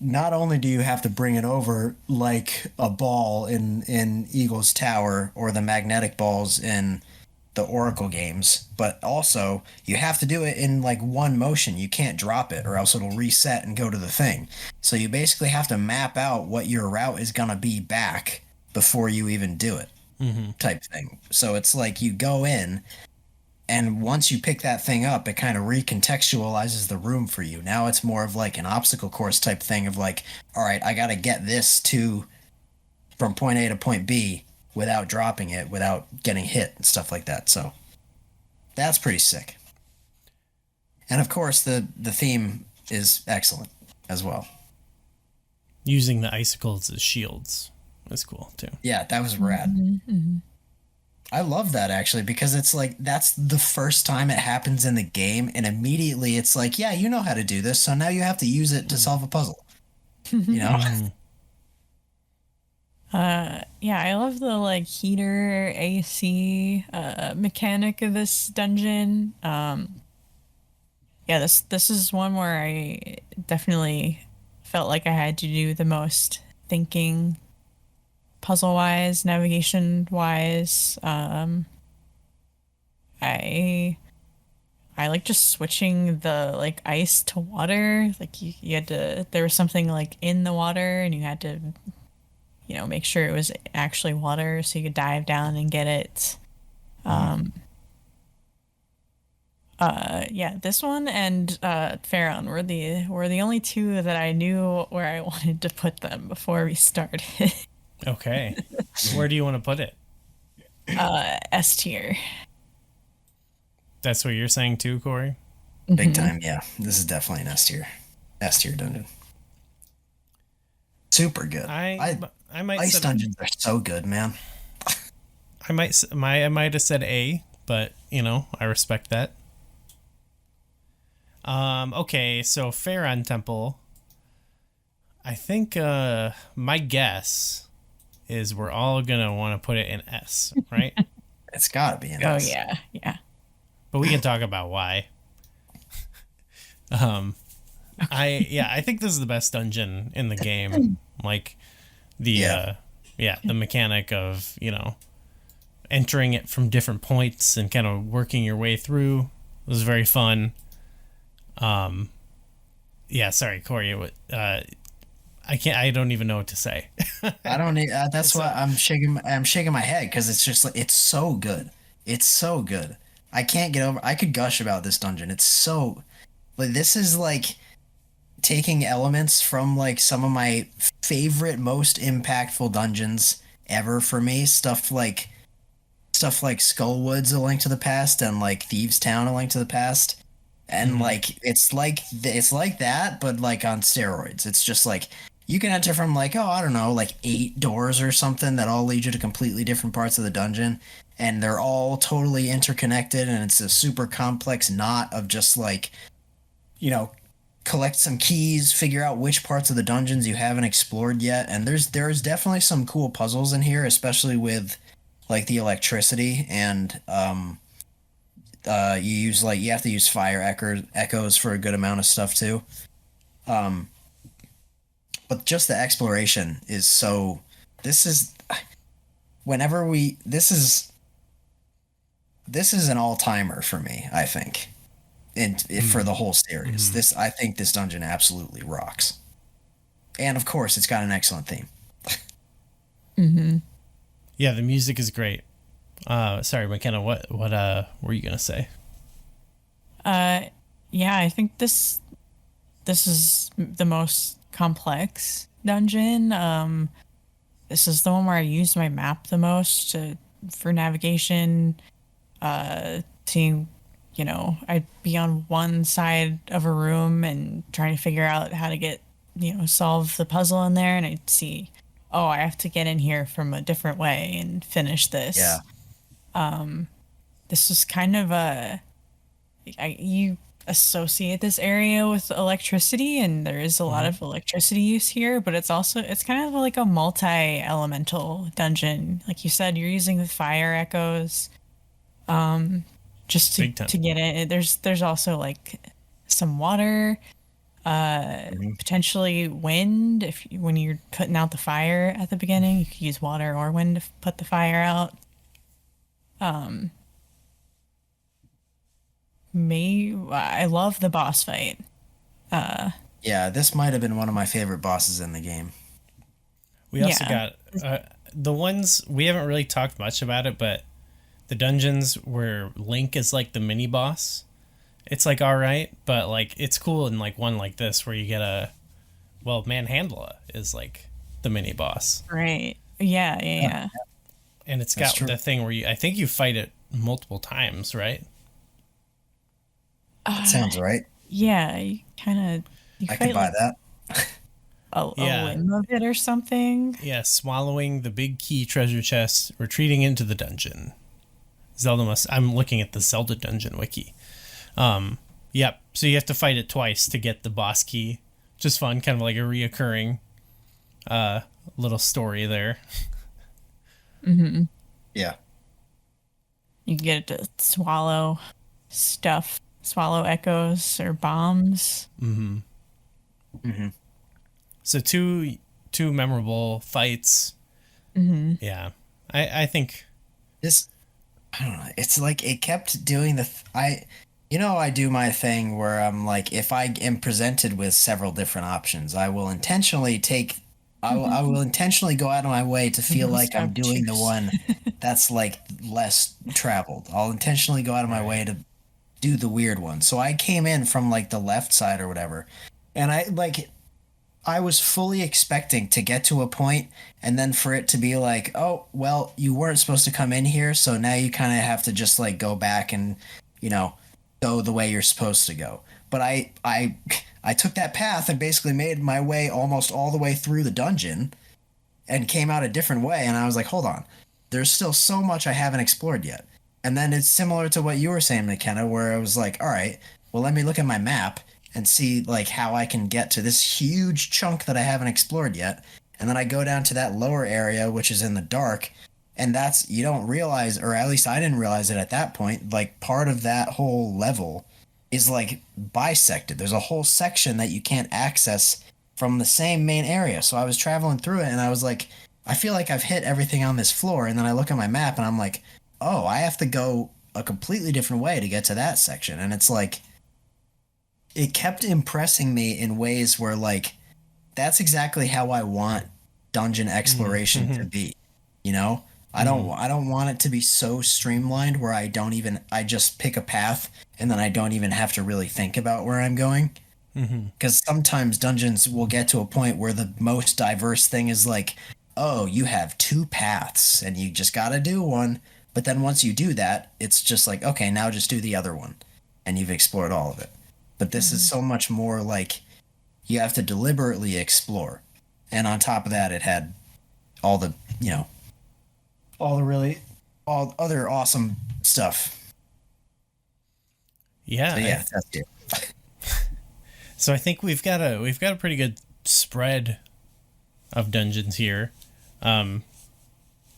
not only do you have to bring it over like a ball in Eagle's Tower or the magnetic balls in the Oracle games, but also you have to do it in like one motion. You can't drop it or else it'll reset and go to the thing. So you basically have to map out what your route is going to be back before you even do it, type thing. So it's like you go in, and once you pick that thing up, it kind of recontextualizes the room for you. Now it's more of like an obstacle course type thing of like, all right, I got to get this from point A to point B without dropping it, without getting hit and stuff like that. So that's pretty sick. And of course, the theme is excellent as well. Using the icicles as shields was cool too. Yeah, that was rad. I love that actually, because it's like that's the first time it happens in the game, and immediately it's like, yeah, you know how to do this, so now you have to use it to solve a puzzle. You know? Yeah, I love the like heater AC mechanic of this dungeon. Yeah, this is one where I definitely felt like I had to do the most thinking puzzle wise, navigation wise. I like just switching the like ice to water. Like you had to, there was something like in the water and you had to, make sure it was actually water so you could dive down and get it. Yeah, this one and Faron were the only two that I knew where I wanted to put them before we started. Okay. Where do you want to put it? S tier. That's what you're saying too, Corey? Big time, yeah. This is definitely an S tier dungeon. Super good. I might Ice dungeons are so good, man. I might have said A, but I respect that. Okay, so Faron Temple. I think my guess is we're all gonna want to put it in S, right? It's gotta be an Oh S. yeah. But we can talk about why. I think this is the best dungeon in the game. Like the the mechanic of, entering it from different points and kind of working your way through was very fun. Sorry, Corey. I don't even know what to say. I don't need. That's why I'm shaking my head, because it's just like it's so good. It's so good. I can't get over. I could gush about this dungeon. It's so like this is like taking elements from like some of my favorite, most impactful dungeons ever for me. Stuff like Skullwoods: A Link to the Past and like Thieves Town: A Link to the Past. And like it's like that, but like on steroids. It's just like you can enter from like, oh, I don't know, like 8 doors or something that all lead you to completely different parts of the dungeon, and they're all totally interconnected, and it's a super complex knot of just like, collect some keys, figure out which parts of the dungeons you haven't explored yet. And there's definitely some cool puzzles in here, especially with like the electricity, and you have to use fire echoes for a good amount of stuff too. But just the exploration is so. This is this is an all timer for me, I think, and for the whole series. I think this dungeon absolutely rocks, and of course, it's got an excellent theme. Yeah, the music is great. Sorry, McKenna, what were you gonna say? Yeah, I think this is the most complex dungeon. This is the one where I used my map the most for navigation. Seeing, I'd be on one side of a room and trying to figure out how to get, solve the puzzle in there, and I'd see, oh, I have to get in here from a different way and finish this. Yeah. This was kind of you associate this area with electricity, and there is a lot of electricity use here, but it's kind of like a multi-elemental dungeon. Like you said, you're using the fire echoes just to get in. There's also like some water, potentially wind. When you're putting out the fire at the beginning, you could use water or wind to put the fire out. I love the boss fight. Yeah, this might have been one of my favorite bosses in the game. We also got the ones we haven't really talked much about it, but the dungeons where Link is like the mini boss. It's like all right, but like it's cool in like one like this where you get Manhandla is like the mini boss. Right. Yeah. And it's got the thing where I think you fight it multiple times, right? That sounds right. Yeah, I could buy that. A limb of it or something. Yeah, swallowing the big key treasure chest, retreating into the dungeon. I'm looking at the Zelda Dungeon wiki. Yep. So you have to fight it twice to get the boss key. Just fun, kind of like a reoccurring little story there. Mm-hmm. Yeah. You can get it to swallow echoes or bombs. Mm-hmm. Mm-hmm. So two memorable fights. Mm-hmm. Yeah. I think this, I don't know. It's like it kept doing I do my thing where I'm like, if I am presented with several different options, I will intentionally I will intentionally go out of my way to feel like I'm doing the one that's like less traveled. I'll intentionally go out of my way to do the weird one. So I came in from like the left side or whatever, and I was fully expecting to get to a point and then for it to be like, oh, well, you weren't supposed to come in here, so now you kind of have to just like go back and, go the way you're supposed to go. But I took that path and basically made my way almost all the way through the dungeon and came out a different way, and I was like, hold on. There's still so much I haven't explored yet. And then it's similar to what you were saying, McKenna, where I was like, all right, well, let me look at my map and see like how I can get to this huge chunk that I haven't explored yet. And then I go down to that lower area, which is in the dark. And you don't realize, or at least I didn't realize it at that point, like part of that whole level is like bisected. There's a whole section that you can't access from the same main area. So I was traveling through it and I was like, I feel like I've hit everything on this floor. And then I look at my map and I'm like, oh, I have to go a completely different way to get to that section. And it's like, it kept impressing me in ways where like, that's exactly how I want dungeon exploration to be. I don't want it to be so streamlined where I just pick a path and then I don't even have to really think about where I'm going. Because sometimes dungeons will get to a point where the most diverse thing is like, oh, you have two paths and you just got to do one. But then once you do that, it's just like, okay, now just do the other one. And you've explored all of it. But this is so much more like you have to deliberately explore. And on top of that, it had all the, all the really, all other awesome stuff. Yeah. So yeah, that's it. So I think we've got a pretty good spread of dungeons here. I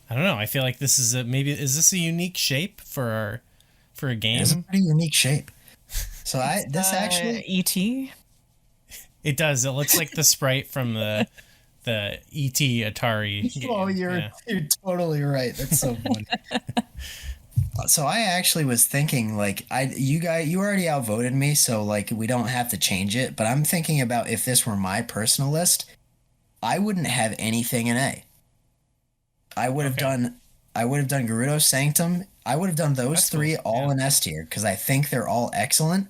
don't know. I feel like this is is this a unique shape for a game? It's a pretty unique shape. So actually E.T. It does. It looks like the sprite from the E.T. Atari game. Oh, you're totally right. That's so funny. So I actually was thinking like you already outvoted me, so like we don't have to change it, but I'm thinking about if this were my personal list, I wouldn't have anything in A. I would have done Gerudo, Sanctum. I would have done those three all in S tier because I think they're all excellent.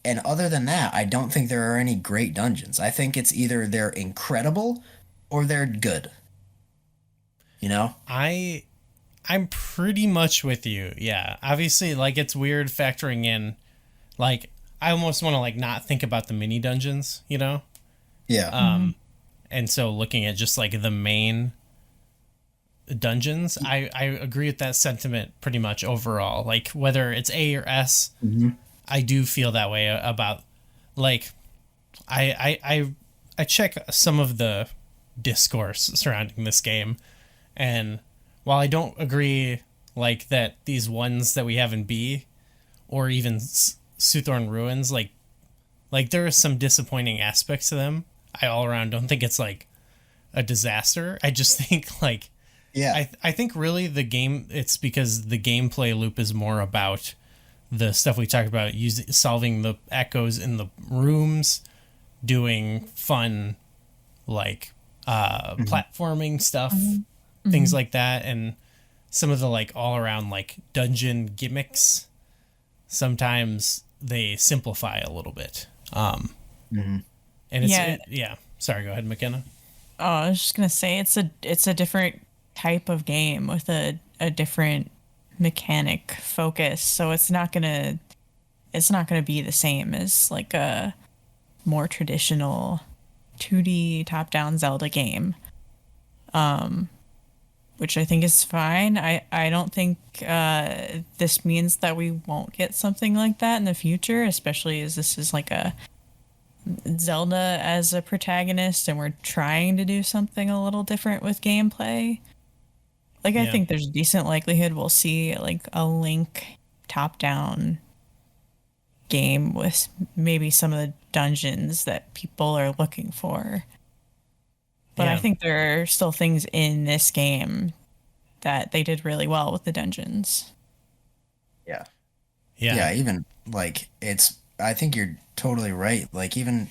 And other than that, I don't think there are any great dungeons. I think it's either they're incredible or they're good. I'm pretty much with you. Yeah. Obviously, like, it's weird factoring in, like, I almost want to, like, not think about the mini dungeons, Yeah. And so looking at just, like, the main dungeons, I agree with that sentiment pretty much overall. Like, whether it's A or S, I do feel that way about, like, I check some of the discourse surrounding this game, and while I don't agree, like, that these ones that we have in B, or even Soothorn Ruins, like there are some disappointing aspects to them. I all around don't think it's, like, a disaster. I just think, like, yeah, I think really the game, it's because the gameplay loop is more about the stuff we talked about, solving the echoes in the rooms, doing fun, like, platforming stuff, things like that, and some of the, like, all around, like, dungeon gimmicks. Sometimes they simplify a little bit. And it's sorry, go ahead, McKenna. Oh, I was just gonna say it's a different type of game with a different mechanic focus, so it's not gonna be the same as, like, a more traditional 2D top-down Zelda game. Which I think is fine. I don't think this means that we won't get something like that in the future, especially as this is like a Zelda as a protagonist and we're trying to do something a little different with gameplay. Like, I think there's a decent likelihood we'll see, like, a Link top-down game with maybe some of the dungeons that people are looking for. But I think there are still things in this game that they did really well with the dungeons. Yeah. Yeah. Yeah, even, like, I think you're totally right. Like, even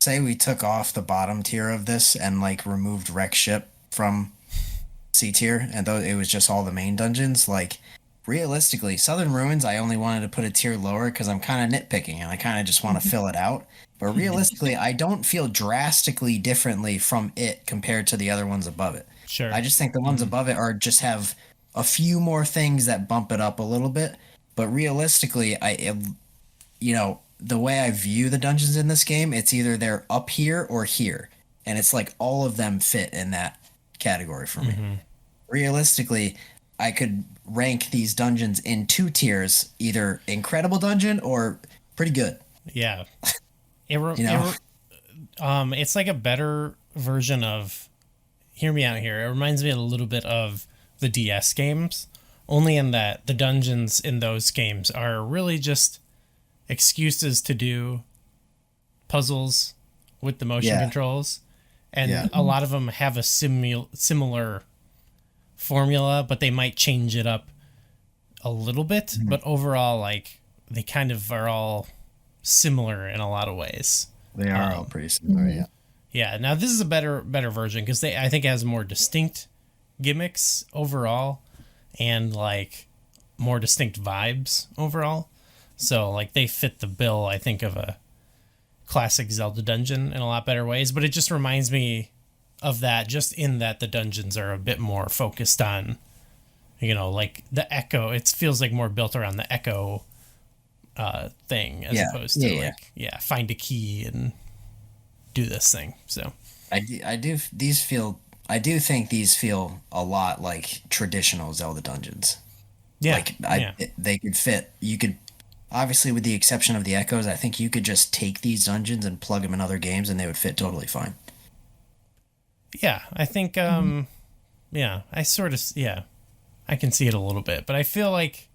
say we took off the bottom tier of this and, like, removed Wreck Ship from C tier, and though it was just all the main dungeons, like, realistically, Southern Ruins, I only wanted to put a tier lower because I'm kind of nitpicking and I kind of just want to fill it out. But realistically, I don't feel drastically differently from it compared to the other ones above it. Sure. I just think the ones above it are just have a few more things that bump it up a little bit. But realistically, the way I view the dungeons in this game, it's either they're up here or here. And it's like all of them fit in that category for me. Realistically, I could rank these dungeons in 2 tiers, either incredible dungeon or pretty good. Yeah. It's like a better version of, hear me out here, it reminds me a little bit of the DS games, only in that the dungeons in those games are really just excuses to do puzzles with the motion controls, and a lot of them have a similar formula, but they might change it up a little bit, but overall, like, they kind of are all similar in a lot, of ways. They are all pretty similar, Yeah, now this is a better version because I think it has more distinct gimmicks overall and, like, more distinct vibes overall. So, like, they fit the bill, I think, of a classic Zelda dungeon in a lot better ways, but it just reminds me of that, just in that the dungeons are a bit more focused on, like the echo. It feels like more built around the echo thing as opposed to find a key and do this thing. So I do think these feel a lot like traditional Zelda dungeons. Yeah. They could fit. You could, obviously, with the exception of the echoes, I think you could just take these dungeons and plug them in other games and they would fit totally fine. Yeah, I think, I can see it a little bit, but I feel like,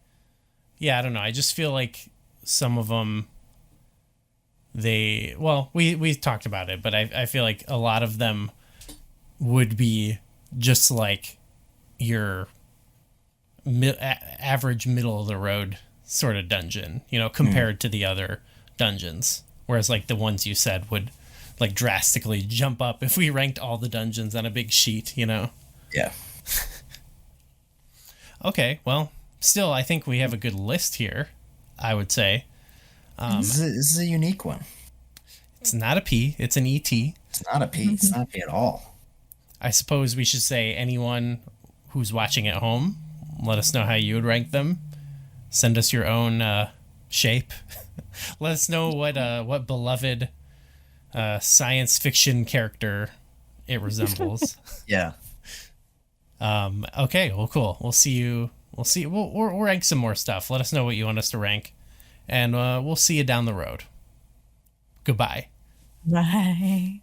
I don't know. I just feel like some of them, we talked about it, but I feel like a lot of them would be just like your average middle of the road sort of dungeon, compared to the other dungeons. Whereas like the ones you said would like drastically jump up if we ranked all the dungeons on a big sheet, Yeah. Okay, well, still, I think we have a good list here, I would say. This is a unique one. It's not a P, it's an ET. It's not a P. It's not a P at all. I suppose we should say anyone who's watching at home, let us know how you would rank them. Send us your own shape. Let us know what beloved science fiction character it resembles. Yeah. Okay, well, cool. We'll see you. We'll rank some more stuff. Let us know what you want us to rank, and we'll see you down the road. Goodbye. Bye.